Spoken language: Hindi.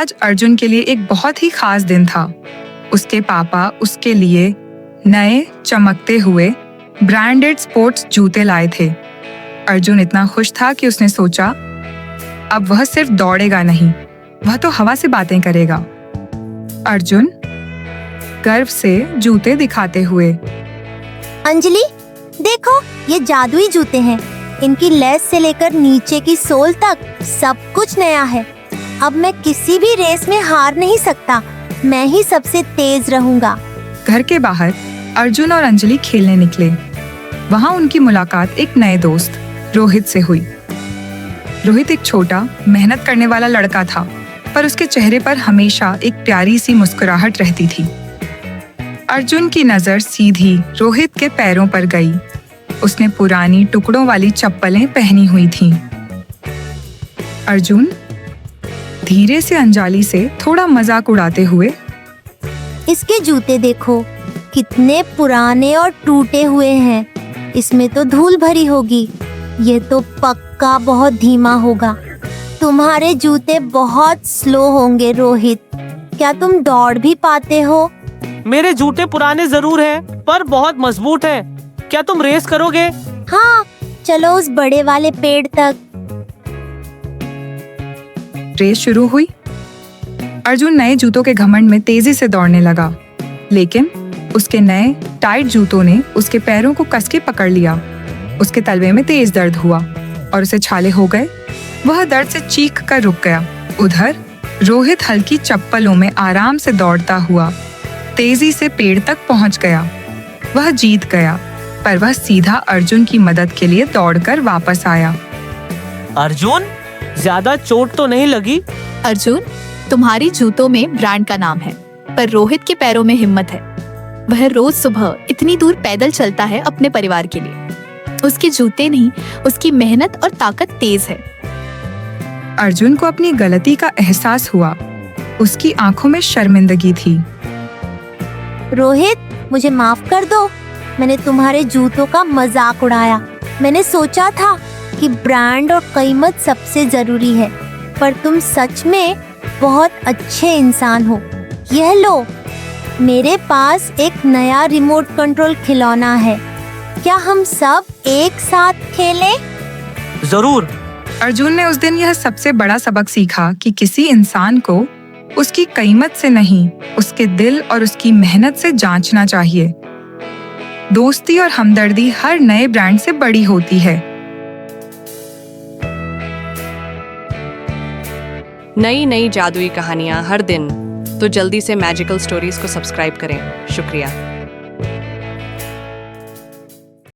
आज अर्जुन के लिए एक बहुत ही खास दिन था। उसके पापा उसके लिए नए चमकते हुए ब्रांडेड स्पोर्ट्स जूते लाए थे। अर्जुन इतना खुश था कि उसने सोचा अब वह सिर्फ दौड़ेगा नहीं, वह तो हवा से बातें करेगा। अर्जुन गर्व से जूते दिखाते हुए, अंजलि देखो, ये जादुई जूते हैं। इनकी लेस से लेकर नीचे की सोल तक सब कुछ नया है। अब मैं किसी भी रेस में हार नहीं सकता, मैं ही सबसे तेज रहूंगा। घर के बाहर अर्जुन और अंजलि खेलने निकले। वहां उनकी मुलाकात एक नए दोस्त रोहित से हुई। रोहित एक छोटा मेहनत करने वाला लड़का था, पर उसके चेहरे पर हमेशा एक प्यारी सी मुस्कुराहट रहती थी। अर्जुन की नजर सीधी रोहित के पैरों पर गई। उसने पुरानी टुकड़ों वाली चप्पलें पहनी हुई थीं। अर्जुन धीरे से अंजलि से थोड़ा मजाक उड़ाते हुए, इसके जूते देखो, कितने पुराने और टूटे हुए हैं। इसमें तो धूल भरी होगी। ये तो पक्का बहुत धीमा होगा। तुम्हारे जूते बहुत स्लो होंगे रोहित। क्या तुम दौड़ भी पाते हो? मेरे जूते पुराने जरूर हैं, पर बहुत मजबूत हैं। क्या तुम रेस करोगे? हाँ, चलो उस बड़े वाले पेड़ तक। रेस शुरू हुई। अर्जुन नए जूतों के घमंड में तेजी से दौड़ने लगा, लेकिन उसके नए टाइट जूतों ने उसके पैरों को कस के पकड़ लिया। उसके तलवे में तेज दर्द हुआ और उसे छाले हो गए। वह दर्द से चीख कर रुक गया। उधर रोहित हल्की चप्पलों में आराम से दौड़ता हुआ तेजी से पेड़ तक पहुंच गया। वह जीत गया, पर वह सीधा अर्जुन की मदद के लिए दौड़कर वापस आया। अर्जुन, ज्यादा चोट तो नहीं लगी? अर्जुन, तुम्हारी जूतों में ब्रांड का नाम है, पर रोहित के पैरों में हिम्मत है। वह रोज सुबह इतनी दूर पैदल चलता है अपने परिवार के लिए। उसके जूते नहीं, उसकी मेहनत और ताकत तेज है। अर्जुन को अपनी गलती का एहसास हुआ। उसकी आंखों में शर्मिंदगी थी। रोहित, मुझे माफ कर दो। मैंने तुम्हारे जूतों का मजाक उड़ाया। मैंने सोचा था कि ब्रांड और कीमत सबसे जरूरी है, पर तुम सच में बहुत अच्छे इंसान हो। यह लो, मेरे पास एक नया रिमोट कंट्रोल खिलौना है। क्या हम सब एक साथ खेलें? जरूर। अर्जुन ने उस दिन यह सबसे बड़ा सबक सीखा कि किसी इंसान को उसकी कीमत से नहीं, उसके दिल और उसकी मेहनत से जांचना चाहिए। दोस्ती और हमदर्दी हर नए ब्रांड से बड़ी होती है। नई नई जादुई कहानियाँ हर दिन, तो जल्दी से मैजिकल स्टोरीज को सब्सक्राइब करें। शुक्रिया।